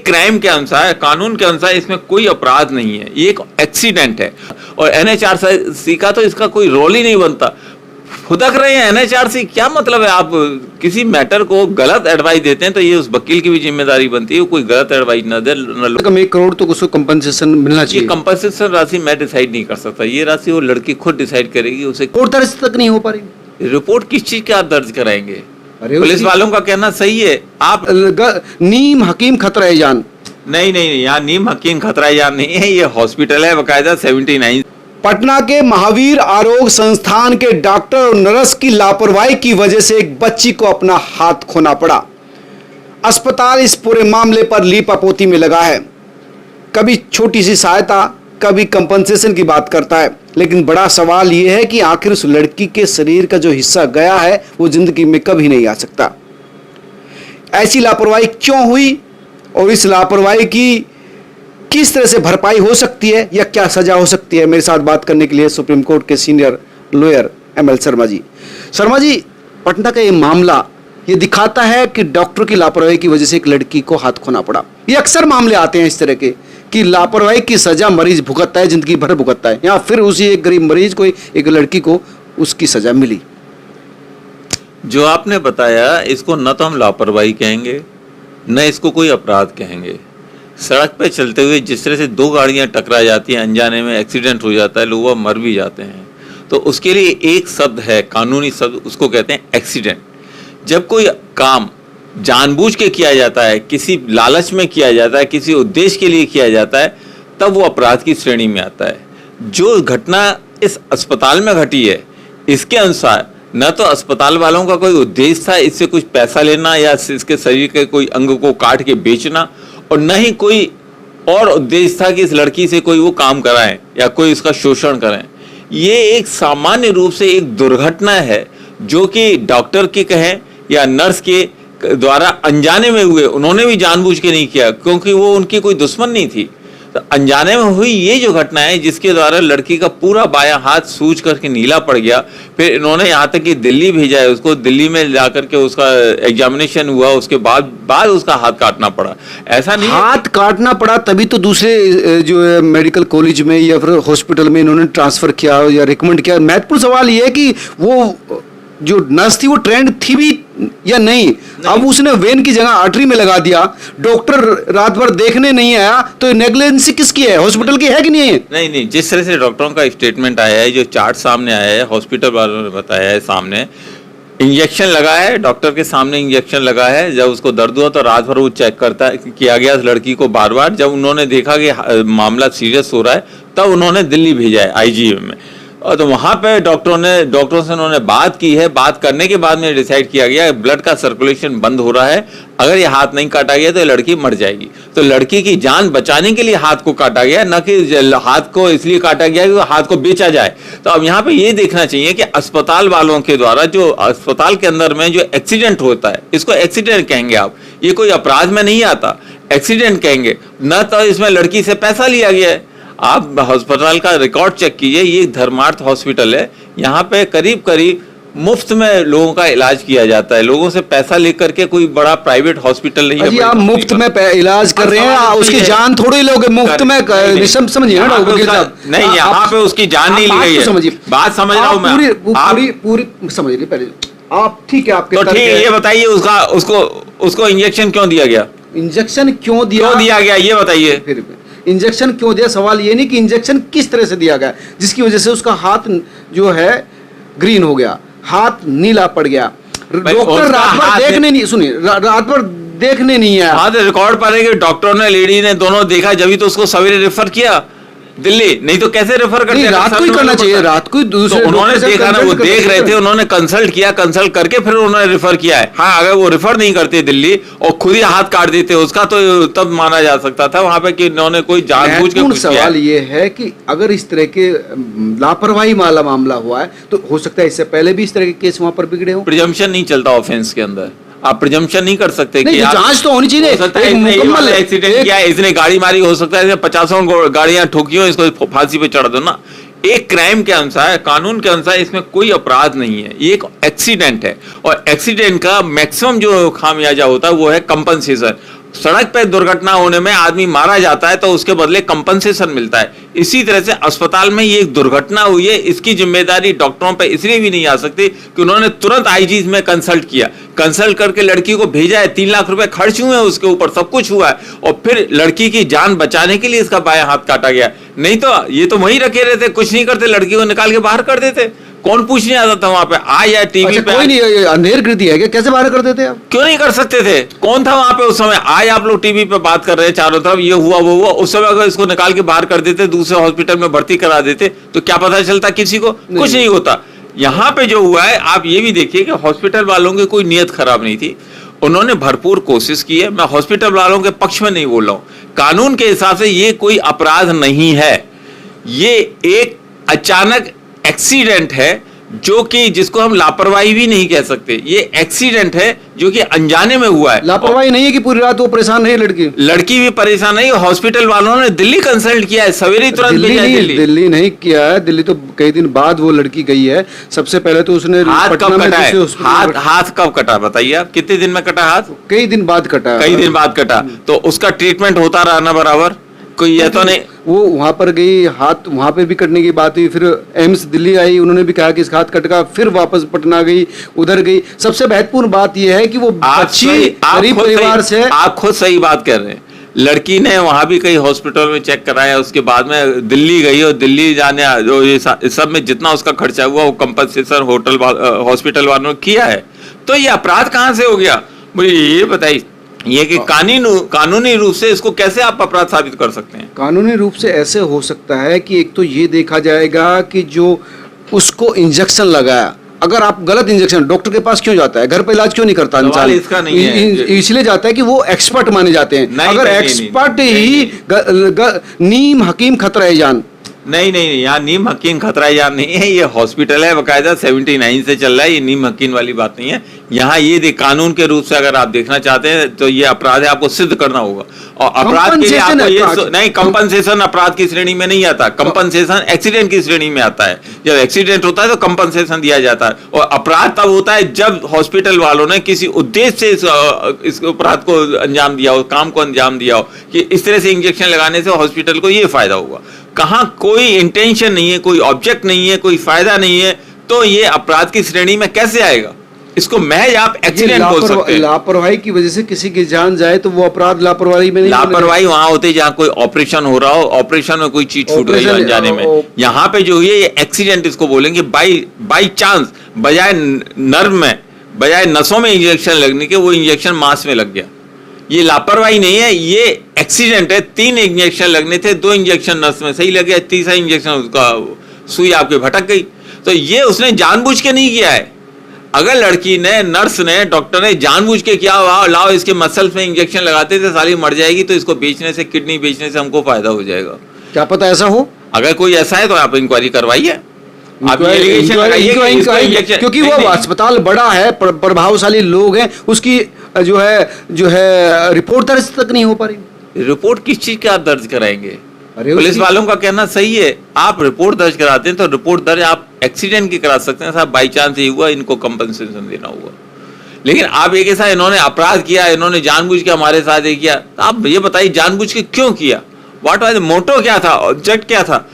एक क्राइम के अनुसार, कानून के अनुसार इसमें कोई अपराध नहीं है, ये एक एक्सीडेंट है। और एनएचआरसी का तो इसका कोई रोल ही नहीं बनता। फुदक रहे हैं एनएचआरसी, क्या मतलब है? आप किसी मैटर को गलत एडवाइस देते हैं तो ये उस वकील की भी जिम्मेदारी बनती है, कोई गलत एडवाइस न दे। कम 1 करोड़ तो उसको कंपनसेशन मिलना चाहिए। ये कंपनसेशन राशि मैं डिसाइड नहीं कर सकता, ये राशि वो लड़की खुद डिसाइड करेगी। उसे कोर्ट दर्ज तक नहीं हो पा रही। रिपोर्ट किस चीज का आप दर्ज कराएंगे? अरे पुलिस वालों का कहना सही है। आप नीम हकीम खतरा है जान। नहीं, यहाँ नीम हकीम खतरा जान नहीं है, ये हॉस्पिटल है बकायदा 79। पटना के महावीर आरोग्य संस्थान के डॉक्टर और नर्स की लापरवाही की वजह से एक बच्ची को अपना हाथ खोना पड़ा। अस्पताल इस पूरे मामले पर लीपापोती में लगा है। कभी छोटी सी सहायता, कभी कंपनसेशन की बात करता है, लेकिन बड़ा सवाल यह है कि आखिर उस लड़की के शरीर का जो हिस्सा गया है वो जिंदगी में कभी नहीं आ सकता। ऐसी लापरवाही क्यों हुई और इस लापरवाही की किस तरह से भरपाई हो सकती है या क्या सजा हो सकती है, मेरे साथ बात करने के लिए सुप्रीम कोर्ट के senior lawyer ML Sharma ji. Sharma ji, Patna का ये मामला ये दिखाता है कि डॉक्टर की लापरवाही की वजह से एक लड़की को हाथ खोना पड़ा। ये अक्सर मामले आते हैं इस तरह के कि लापरवाही की सजा मरीज भुगतता है, जिंदगी भर भुगतता है, या फिर उसी एक गरीब मरीज को, एक लड़की को उसकी सजा मिली। जो आपने बताया इसको न तो हम लापरवाही कहेंगे न इसको कोई अपराध कहेंगे। सड़क पे चलते हुए जिस तरह से 2 गाड़ियां टकरा जाती हैं, अनजाने में एक्सीडेंट हो जाता है, लोग मर भी जाते हैं, तो उसके लिए एक शब्द है, कानूनी शब्द, उसको कहते हैं एक्सीडेंट। जब कोई काम जानबूझ के किया जाता है, किसी लालच में किया जाता है, किसी उद्देश्य के लिए किया जाता है, तब वो अपराध की श्रेणी में आता है। जो घटना इस अस्पताल में घटी है, इसके अनुसार न तो अस्पताल वालों का कोई उद्देश्य था इससे कुछ पैसा लेना या इसके शरीर के कोई अंग को काट के बेचना, और न ही कोई और उद्देश्य था कि इस लड़की से कोई वो काम कराएं या कोई इसका शोषण करें। ये एक सामान्य रूप से एक दुर्घटना है जो कि डॉक्टर के कहें या नर्स के द्वारा अनजाने में हुए। उन्होंने भी जानबूझ के नहीं किया क्योंकि वो उनकी कोई दुश्मन नहीं थी, तो अनजाने में हुई ये जो घटना है जिसके द्वारा लड़की का पूरा बायां हाथ सूज करके नीला पड़ गया। फिर इन्होंने यहाँ तक कि दिल्ली भेजा है उसको, दिल्ली में जाकर के उसका एग्जामिनेशन हुआ, उसके बाद उसका हाथ काटना पड़ा। ऐसा नहीं, हाथ काटना पड़ा तभी तो दूसरे जो है मेडिकल कॉलेज में या फिर हॉस्पिटल में इन्होंने ट्रांसफर किया या रिकमेंड किया। महत्वपूर्ण सवाल ये है कि वो जो नर्स थी वो ट्रेंड थी भी या नहीं। अब उसने वेन की जगह आर्टरी में लगा दिया, डॉक्टर रात भर देखने नहीं आया, तो नेग्लिजेंसी किसकी है, हॉस्पिटल की है कि नहीं है? नहीं, जिस तरह से डॉक्टरों का स्टेटमेंट आया है, जो चार्ट सामने आया है, हॉस्पिटल वालों ने बताया है, सामने इंजेक्शन लगा है, डॉक्टर के सामने इंजेक्शन लगा है। जब उसको दर्द हुआ तो रात भर वो चेक करता किया गया इस लड़की को बार बार। जब उन्होंने देखा कि मामला सीरियस हो रहा है तब उन्होंने दिल्ली भेजा है IGM में, और तो वहाँ पे डॉक्टरों से उन्होंने बात की है। बात करने के बाद में डिसाइड किया गया ब्लड का सर्कुलेशन बंद हो रहा है, अगर ये हाथ नहीं काटा गया तो ये लड़की मर जाएगी। तो लड़की की जान बचाने के लिए हाथ को काटा गया, न कि हाथ को इसलिए काटा गया कि हाथ को बेचा जाए। तो अब यहाँ पे ये देखना चाहिए कि अस्पताल वालों के द्वारा जो अस्पताल के अंदर में जो एक्सीडेंट होता है, इसको एक्सीडेंट कहेंगे आप, ये कोई अपराध में नहीं आता, एक्सीडेंट कहेंगे। न तो इसमें लड़की से पैसा लिया गया है। आप अस्पताल का रिकॉर्ड चेक कीजिए, ये धर्मार्थ हॉस्पिटल है, यहाँ पे करीब मुफ्त में लोगों का इलाज किया जाता है। लोगों से पैसा लेकर के कोई बड़ा प्राइवेट हॉस्पिटल नहीं है। आप मुफ्त में इलाज कर रहे हैं, उसकी जान थोड़ी लोगे मुफ्त में, समझिए ना डॉक्टर साहब। नहीं, यहाँ पे उसकी जान नहीं ली गई है। समझिए, बात समझ रहा हूँ मैं, पूरी समझ ली पहले आप। ठीक है, आपके तो ठीक है, ये बताइए उसको इंजेक्शन क्यों दिया गया? इंजेक्शन क्यों दिया गया ये बताइए। फिर इंजेक्शन क्यों दिया, सवाल ये नहीं कि इंजेक्शन किस तरह से दिया गया जिसकी वजह से उसका हाथ जो है ग्रीन हो गया, हाथ नीला पड़ गया। डॉक्टर रात भर देखने नहीं, सुनिए, रात भर देखने नहीं आया। हाँ, तो रिकॉर्ड पर है कि डॉक्टर ने, लेडी ने, दोनों देखा, जब तो उसको सवेरे रेफर किया दिल्ली, नहीं तो कैसे रेफर करते? रात को ही करना चाहिए, रात को। दूसरे तो उन्होंने देखा ना, वो देख रहे थे, उन्होंने कंसल्ट किया, कंसल्ट करके फिर उन्होंने रेफर किया है। हाँ, अगर वो रेफर नहीं करते दिल्ली और खुद ही हाथ काट देते उसका, तो तब माना जा सकता था वहां पे कि उन्होंने कोई जानबूझ के कुछ किया। सवाल ये है कि अगर इस तरह के लापरवाही वाला मामला हुआ है तो हो सकता है इससे पहले भी इस तरह के केस वहां पर बिगड़े हो। प्रिजम्पशन नहीं चलता ऑफेंस के अंदर, आप प्रिजम्पशन नहीं कर सकते कि जांच तो होनी चाहिए। मुकम्मल एक्सीडेंट किया, इसने गाड़ी मारी, हो सकता है 50 गाड़ियां ठोकी हो, इसको फांसी पे चढ़ा दो ना। एक क्राइम के अनुसार, कानून के अनुसार इसमें कोई अपराध नहीं है, ये एक एक्सीडेंट है। और एक्सीडेंट का मैक्सिमम जो खामियाजा होता है वो है कंपनसेशन। सड़क पे दुर्घटना होने में आदमी मारा जाता है तो उसके बदले कंपनसेशन मिलता है। इसी तरह से अस्पताल में ये एक दुर्घटना हुई है, इसकी जिम्मेदारी डॉक्टरों पे इसलिए भी नहीं आ सकती कि उन्होंने तुरंत आईजीज में कंसल्ट किया, कंसल्ट करके लड़की को भेजा है, 3 लाख रुपए खर्च हुए हैं उसके ऊपर, सब कुछ हुआ है, और फिर लड़की की जान बचाने के लिए इसका बायां हाथ काटा गया। नहीं तो ये तो वहीं रखे रहते, कुछ नहीं करते, लड़की को निकाल के बाहर कर देते। कौन पूछने आता था वहां पे? या टीवी अच्छा, पे कोई नहीं, अंधेर कृति है क्या? कैसे बाहर कर देते आप? क्यों नहीं कर सकते थे? कौन था वहां पे उस समय? आप लोग टीवी पे बात कर रहे हैं चारों तरफ, ये हुआ वो हुआ, उस समय अगर इसको निकाल के बाहर कर देते, दूसरे हॉस्पिटल में भर्ती करा देते, तो क्या पता चलता किसी को? कुछ नहीं होता। यहाँ पे जो हुआ है, आप ये भी देखिए कि हॉस्पिटल वालों की कोई नीयत खराब नहीं थी, उन्होंने भरपूर कोशिश की है। मैं हॉस्पिटल वालों के पक्ष में नहीं बोल रहा हूं, कानून के हिसाब से ये कोई अपराध नहीं है, ये एक अचानक एक्सीडेंट है जो कि जिसको हम लापरवाही भी नहीं कह सकते। ये एक्सीडेंट है जो कि अनजाने में हुआ है। लापरवाही नहीं है कि पूरी रात वो परेशान रही लड़की भी परेशान नहीं, हॉस्पिटल वालों ने दिल्ली कंसल्ट किया है, सवेरे तुरंत भेजा है दिल्ली नहीं किया है, दिल्ली तो कई दिन बाद वो लड़की गई है। सबसे पहले तो उसने हाथ कब कटा है? हाथ कब कटा बताइए आप? कितने दिन में कटा हाथ? कई दिन बाद कटा। कई दिन बाद कटा, तो उसका ट्रीटमेंट होता रहा ना बराबर? कोई ये तो नहीं वो वहां पर गई, हाथ वहां पे भी कटने की बात हुई, फिर एम्स दिल्ली आई, उन्होंने भी कहा कि इसका हाथ कटका, फिर वापस पटना गई, उधर गई। सबसे महत्वपूर्ण बात यह है कि वो बच्ची गरीब परिवार से। आप खुद सही बात कर रहे हैं, लड़की ने वहां भी कई हॉस्पिटल में चेक कराया, उसके बाद में दिल्ली गई, और दिल्ली जाने जो ये सब में जितना उसका खर्चा हुआ वो कंपनसेशन होटल हॉस्पिटल वालों ने किया है। तो ये अपराध कहां से हो गया? मुझे ये बताइए, ये कि कानूनी रूप से इसको कैसे आप अपराध साबित कर सकते हैं? कानूनी रूप से ऐसे हो सकता है कि एक तो ये देखा जाएगा कि जो उसको इंजेक्शन लगाया, अगर आप गलत इंजेक्शन, डॉक्टर के पास क्यों जाता है? घर पे इलाज क्यों नहीं करता इंसान? इसका नहीं है, इसलिए जाता है कि वो एक्सपर्ट माने जाते हैं। अगर एक्सपर्ट ही नीम हकीम खतरा है जान। नहीं, यहाँ नीम हकीम खतरा जान नहीं है, ये हॉस्पिटल है बकायदा, 79 से चल रहा है, ये नीम हकीम वाली बात नहीं है। यहाँ ये कानून के रूप से अगर आप देखना चाहते हैं तो ये अपराध है, आपको सिद्ध करना होगा, और अपराध के लिए आपको ये नहीं, कंपनसेशन अपराध की श्रेणी में नहीं आता, कंपनसेशन एक्सीडेंट की श्रेणी में आता है। जब एक्सीडेंट होता है तो कंपनसेशन दिया जाता है, और अपराध तब होता है जब हॉस्पिटल वालों ने किसी उद्देश्य से इस अपराध को अंजाम दिया हो, काम को अंजाम दिया हो कि इस तरह से इंजेक्शन लगाने से हॉस्पिटल को ये फायदा होगा। कहां कोई इंटेंशन नहीं है, कोई ऑब्जेक्ट नहीं है, कोई फायदा नहीं है, तो ये अपराध की श्रेणी में कैसे आएगा? इसको महज आप एक्सीडेंट बोल सकते हैं। लापरवाही की वजह से किसी की जान जाए तो वो अपराध लापरवाही में नहीं। लापरवाही वहां होती है जहां कोई ऑपरेशन हो रहा हो, ऑपरेशन में कोई चीज छूट गई अनजाने में। यहाँ पे जो है ये एक्सीडेंट इसको बोलेंगे, बाई चांस, बजाय नर्व में, बजाय नसों में इंजेक्शन लगने के वो इंजेक्शन मांस में लग गया। ये लापरवाही नहीं है, ये एक्सीडेंट है। 3 इंजेक्शन लगने थे, 2 इंजेक्शन नस में सही लग गया, तीसरा इंजेक्शन उसका सुई आपके भटक गई, तो ये उसने जानबूझ के नहीं किया है। अगर लड़की ने, नर्स ने, डॉक्टर ने जानबूझ के किया, लाओ इसके मसल्स में इंजेक्शन लगाते थे, साली मर जाएगी, तो इसको बेचने से, किडनी बेचने से हमको फायदा हो जाएगा। क्या पता ऐसा हो? अगर कोई ऐसा है तो आप इंक्वायरी करवाइए, क्योंकि वो अस्पताल बड़ा है, प्रभावशाली लोग हैं, उसकी जो है रिपोर्ट दर्ज तक नहीं हो पा रही। रिपोर्ट किस चीज का आप दर्ज कराएंगे? पुलिस वालों का कहना सही है, आप रिपोर्ट दर्ज कराते हैं तो रिपोर्ट दर्ज आप एक्सीडेंट की करा सकते हैं, साहब बाई चांस ही हुआ, इनको कंपनसेशन देना हुआ। लेकिन आप एक ऐसा, इन्होंने अपराध किया, इन्होंने जानबूझ के हमारे साथ ये किया, तो आप ये बताइए जानबूझ के क्यों किया? व्हाट वाज द मोटो, क्या था, ऑब्जेक्ट क्या था?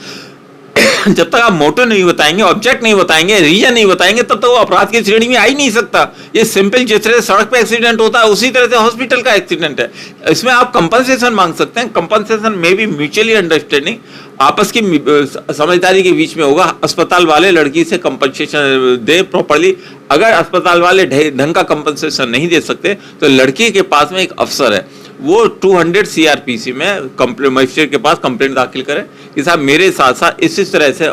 जब तक आप मोटो नहीं बताएंगे, ऑब्जेक्ट नहीं बताएंगे, रीजन नहीं बताएंगे, तब तक वो अपराध की श्रेणी में आ ही नहीं सकता। ये सिंपल, जिस तरह सड़क पे एक्सीडेंट होता है उसी तरह से हॉस्पिटल का एक्सीडेंट है। इसमें आप कंपनसेशन मांग सकते हैं, कंपनसेशन में भी म्यूचुअली अंडरस्टैंडिंग, आपस की समझदारी के बीच में होगा। अस्पताल वाले लड़की से कंपनसेशन दे प्रॉपर्ली। अगर अस्पताल वाले ढंग का कंपनसेशन नहीं दे सकते तो लड़की के पास में एक अफसर है, वो 200 CRPC में मजिस्ट्रेट के पास कंप्लेंट दाखिल करें कि साहब मेरे साथ साथ इस तरह से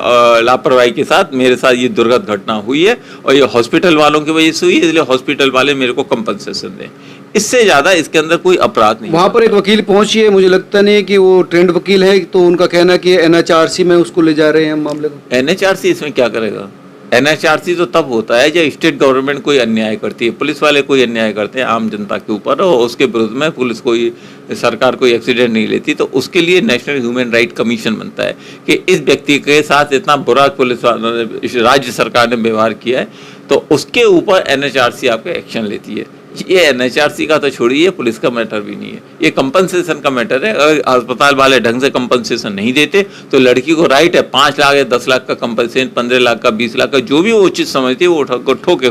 लापरवाही के साथ मेरे साथ ये दुर्घटना घटना हुई है और ये हॉस्पिटल वालों की वजह से हुई है, इसलिए हॉस्पिटल वाले मेरे को कंपनसेशन दें। इससे ज्यादा इसके अंदर कोई अपराध नहीं। वहां पर एक वकील पहुंची है, मुझे लगता नहीं कि वो ट्रेंड वकील है, तो उनका कहना कि NHRC में उसको ले जा रहे हैं मामले को। NHRC इसमें क्या करेगा? NHRC तो तब होता है जब स्टेट गवर्नमेंट कोई अन्याय करती है, पुलिस वाले कोई अन्याय करते हैं आम जनता के ऊपर और उसके विरुद्ध में पुलिस कोई, सरकार कोई एक्सीडेंट नहीं लेती, तो उसके लिए नेशनल ह्यूमन राइट कमीशन बनता है कि इस व्यक्ति के साथ इतना बुरा पुलिस वालों ने, राज्य सरकार ने व्यवहार किया है, तो उसके ऊपर NHRC आपका एक्शन लेती है। ये एनएचआरसी का तो छोड़िए, पुलिस का मैटर भी नहीं है, ये कंपनसेशन का मैटर है। अगर अस्पताल वाले ढंग से कंपनसेशन नहीं देते तो लड़की को राइट है 5 लाख या 10 लाख का कंपनसेशन, 15 लाख का, 20 लाख का, जो भी वो उचित समझती है वो ठोके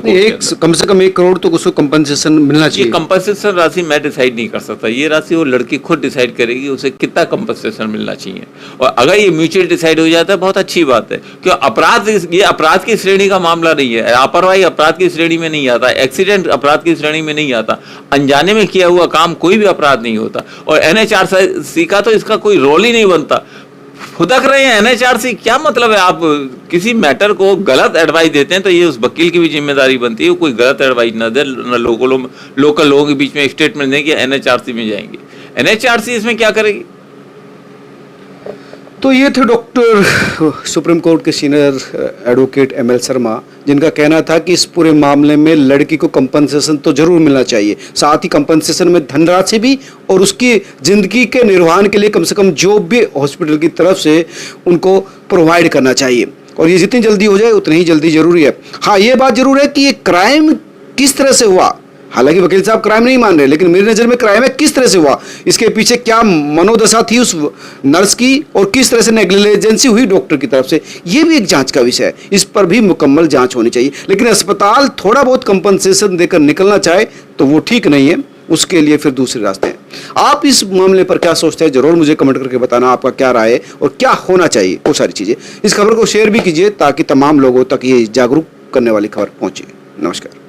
कम से कम 1 करोड़ तो उसको कंपनसेशन मिलना ये चाहिए। कंपनसेशन राशि मैं डिसाइड नहीं कर सकता, ये राशि वो लड़की खुद डिसाइड करेगी उसे कितना कंपनसेशन मिलना चाहिए। और अगर ये म्यूचुअल डिसाइड हो जाता है बहुत अच्छी बात है, क्यों अपराध, ये अपराध की श्रेणी का मामला नहीं है, लापरवाही अपराध की श्रेणी में नहीं आता, एक्सीडेंट अपराध की श्रेणी में नहीं आता, अनजाने में किया हुआ काम कोई भी अपराध नहीं होता। और एनएचआरसी का तो इसका कोई रोल ही नहीं बनता। फुदक रहे हैं एनएचआरसी, क्या मतलब है? आप किसी मैटर को गलत एडवाइस देते हैं तो ये उस वकील की भी जिम्मेदारी बनती है, कोई गलत एडवाइस न दे, न लोकल लोगों के बीच में स्टेटमेंट दें कि एनएचआरसी में जाएंगे। एनएचआरसी इसमें क्या करेगी? तो ये थे डॉक्टर सुप्रीम कोर्ट के सीनियर एडवोकेट ML शर्मा, जिनका कहना था कि इस पूरे मामले में लड़की को कंपनसेशन तो जरूर मिलना चाहिए, साथ ही कंपनसेशन में धनराशि भी और उसकी जिंदगी के निर्वहन के लिए कम से कम जो भी हॉस्पिटल की तरफ से उनको प्रोवाइड करना चाहिए। और ये जितनी जल्दी हो जाए उतनी ही जल्दी जरूरी है। हाँ, ये बात जरूर है कि ये क्राइम किस तरह से हुआ, हालांकि वकील साहब क्राइम नहीं मान रहे, लेकिन मेरी नज़र में क्राइम है किस तरह से हुआ, इसके पीछे क्या मनोदशा थी उस नर्स की और किस तरह से नेग्लिजेंसी हुई डॉक्टर की तरफ से, ये भी एक जांच का विषय है। इस पर भी मुकम्मल जांच होनी चाहिए। लेकिन अस्पताल थोड़ा बहुत कंपनसेशन देकर निकलना चाहे तो वो ठीक नहीं है, उसके लिए फिर दूसरे रास्ते हैं। आप इस मामले पर क्या सोचते हैं, जरूर मुझे कमेंट करके बताना आपका क्या राय है और क्या होना चाहिए, वो सारी चीज़ें। इस खबर को शेयर भी कीजिए ताकि तमाम लोगों तक ये जागरूक करने वाली खबर पहुंचे। नमस्कार।